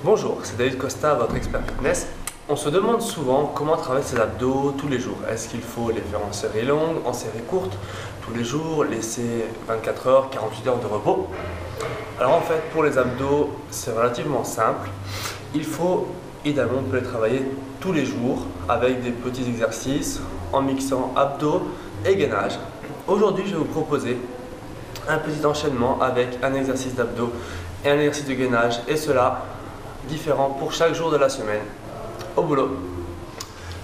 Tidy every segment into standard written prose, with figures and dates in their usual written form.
Bonjour, c'est David Costa, votre expert fitness. On se demande souvent comment travailler ses abdos tous les jours. Est-ce qu'il faut les faire en série longue, en série courte, tous les jours, laisser 24 heures, 48 heures de repos? Alors en fait, pour les abdos, c'est relativement simple. Il faut, idéalement, on peut les travailler tous les jours avec des petits exercices en mixant abdos et gainage. Aujourd'hui, je vais vous proposer un petit enchaînement avec un exercice d'abdos et un exercice de gainage, et cela différent pour chaque jour de la semaine. Au boulot.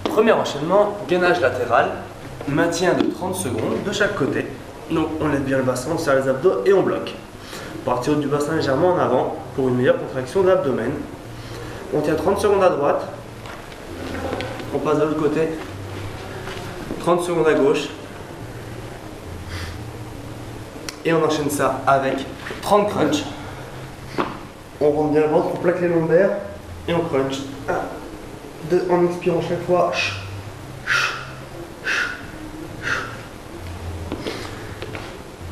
Premier enchaînement, gainage latéral, maintien de 30 secondes de chaque côté. Donc on lève bien le bassin, on serre les abdos et on bloque. Partir du bassin légèrement en avant pour une meilleure contraction de l'abdomen. On tient 30 secondes à droite, on passe de l'autre côté, 30 secondes à gauche, et on enchaîne ça avec 30 crunchs. On rentre bien le ventre, on plaque les lombaires et on crunch. 1, 2, en expirant chaque fois.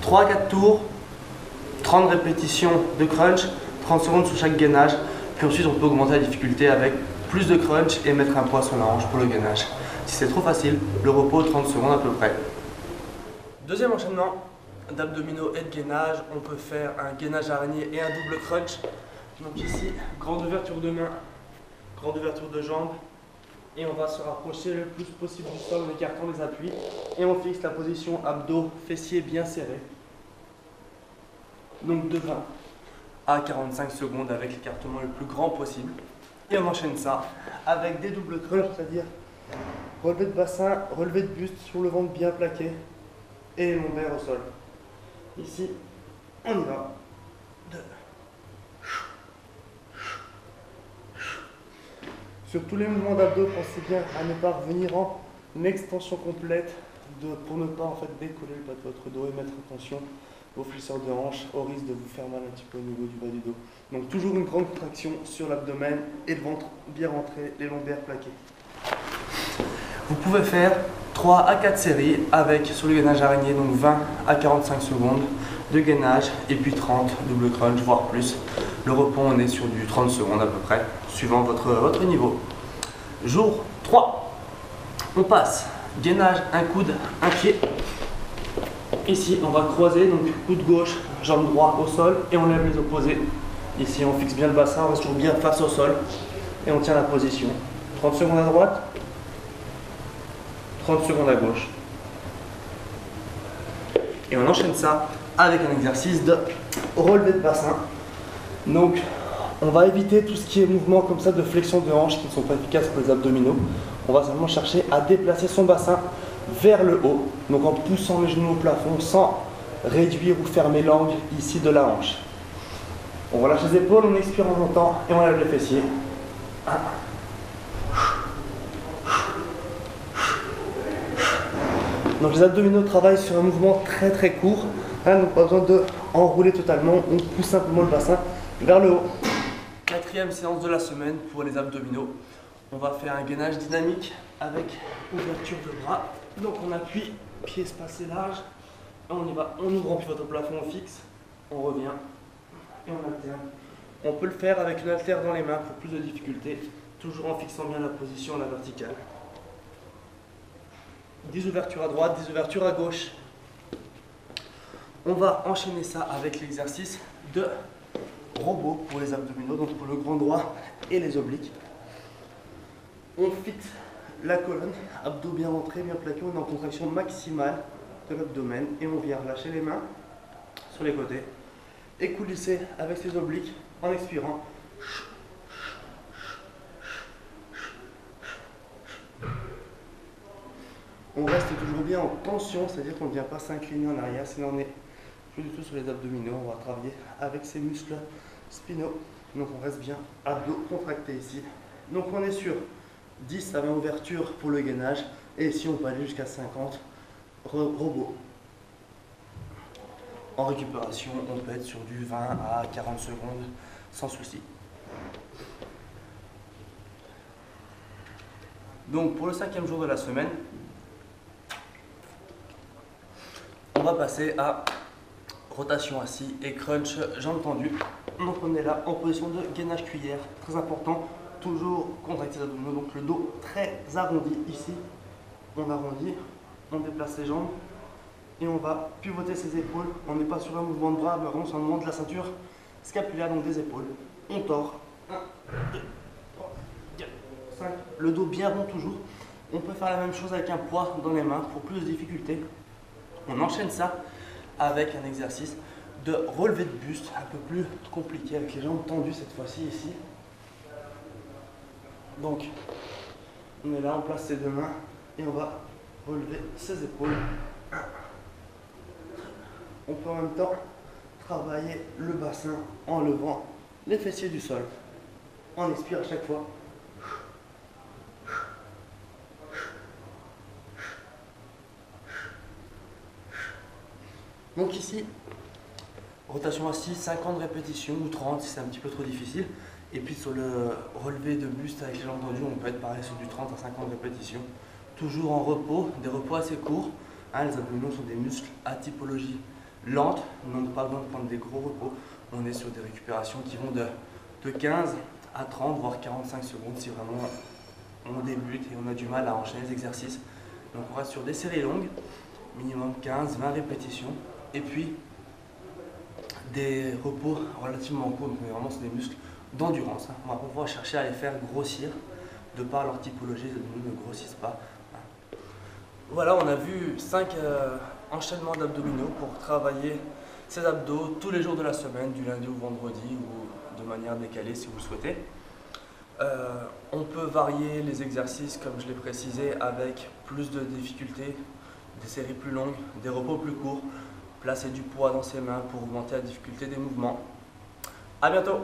3-4 tours, 30 répétitions de crunch, 30 secondes sur chaque gainage. Puis ensuite, on peut augmenter la difficulté avec plus de crunch et mettre un poids sur la hanche pour le gainage. Si c'est trop facile, le repos 30 secondes à peu près. Deuxième enchaînement d'abdominaux et de gainage. On peut faire un gainage araignée et un double crunch. Donc ici, grande ouverture de main, grande ouverture de jambes, et on va se rapprocher le plus possible du sol en écartant les appuis, et on fixe la position abdos, fessiers bien serrés. Donc de 20 à 45 secondes avec l'écartement le plus grand possible, et on enchaîne ça avec des doubles crunchs, c'est-à-dire relevé de bassin, relevé de buste sur le ventre bien plaqué et les lombaires au sol. Ici, on y va. 2. Sur tous les mouvements d'abdos, pensez bien à ne pas revenir en extension complète pour ne pas en fait décoller le bas de votre dos et mettre attention aux flexeurs de hanche au risque de vous faire mal un petit peu au niveau du bas du dos. Donc toujours une grande contraction sur l'abdomen et le ventre bien rentré, les lombaires plaqués. Vous pouvez faire 3 à 4 séries avec sur le gainage araignée, donc 20 à 45 secondes de gainage et puis 30 double crunch, voire plus. Le repos, on est sur du 30 secondes à peu près, suivant votre niveau. Jour 3, on passe gainage, un coude, un pied. Ici, on va croiser, donc coude gauche, jambe droite au sol, et on lève les opposés. Ici, on fixe bien le bassin, on reste toujours bien face au sol, et on tient la position. 30 secondes à droite, 30 secondes à gauche. Et on enchaîne ça avec un exercice de relevé de bassin. Donc, on va éviter tout ce qui est mouvement comme ça de flexion de hanches qui ne sont pas efficaces pour les abdominaux. On va simplement chercher à déplacer son bassin vers le haut, donc en poussant les genoux au plafond sans réduire ou fermer l'angle ici de la hanche. On relâche les épaules, on expire en montant et on lève les fessiers. 1. Donc les abdominaux travaillent sur un mouvement très très court, donc pas besoin de enrouler totalement, on pousse simplement le bassin vers le haut. Quatrième séance de la semaine pour les abdominaux. On va faire un gainage dynamique avec ouverture de bras. Donc on appuie, pieds espacés larges, on y va, on ouvre en pivot au plafond, on fixe, on revient et on alterne. On peut le faire avec une haltère dans les mains pour plus de difficulté, toujours en fixant bien la position à la verticale. 10 ouvertures à droite, 10 ouvertures à gauche. On va enchaîner ça avec l'exercice de robot pour les abdominaux, donc pour le grand droit et les obliques. On fixe la colonne, abdos bien rentrés, bien plaqués, on est en contraction maximale de l'abdomen et on vient relâcher les mains sur les côtés et coulisser avec ses obliques en expirant. On reste toujours bien en tension, c'est-à-dire qu'on ne vient pas s'incliner en arrière, sinon on est plus du tout sur les abdominaux, on va travailler avec ses muscles spinaux. Donc on reste bien abdos contractés ici. Donc on est sur 10 à 20 ouvertures pour le gainage, et ici on peut aller jusqu'à 50 robots. En récupération, on peut être sur du 20 à 40 secondes sans souci. Donc pour le 5e jour de la semaine, on va passer à rotation assis et crunch jambes tendues. Donc on est là en position de gainage cuillère, très important, toujours contracter les abdominaux, donc le dos très arrondi ici, on arrondit, on déplace les jambes et on va pivoter ses épaules, on n'est pas sur un mouvement de bras, mais vraiment sur un mouvement de la ceinture scapulaire, donc des épaules, on tord, 1, 2, 3, 4, 5, le dos bien rond toujours. On peut faire la même chose avec un poids dans les mains pour plus de difficulté. On enchaîne ça avec un exercice de relevé de buste un peu plus compliqué avec les jambes tendues cette fois-ci ici. Donc on est là, on place ses deux mains et on va relever ses épaules. On peut en même temps travailler le bassin en levant les fessiers du sol. On expire à chaque fois. Donc ici, rotation assise, 50 répétitions ou 30 si c'est un petit peu trop difficile. Et puis sur le relevé de buste avec les jambes tendues, on peut être pareil sur du 30 à 50 répétitions. Toujours en repos, des repos assez courts. Hein, les abdominaux sont des muscles à typologie lente, donc pas besoin de prendre des gros repos. On est sur des récupérations qui vont de 15 à 30, voire 45 secondes si vraiment on débute et on a du mal à enchaîner les exercices. Donc on reste sur des séries longues, minimum 15-20 répétitions. Et puis des repos relativement courts, donc vraiment c'est des muscles d'endurance. On va pas pouvoir chercher à les faire grossir de par leur typologie, les abdominaux ne grossissent pas. Voilà, on a vu 5 enchaînements d'abdominaux pour travailler ces abdos tous les jours de la semaine, du lundi au vendredi ou de manière décalée si vous le souhaitez. On peut varier les exercices comme je l'ai précisé avec plus de difficultés, des séries plus longues, des repos plus courts. Placer du poids dans ses mains pour augmenter la difficulté des mouvements. A bientôt!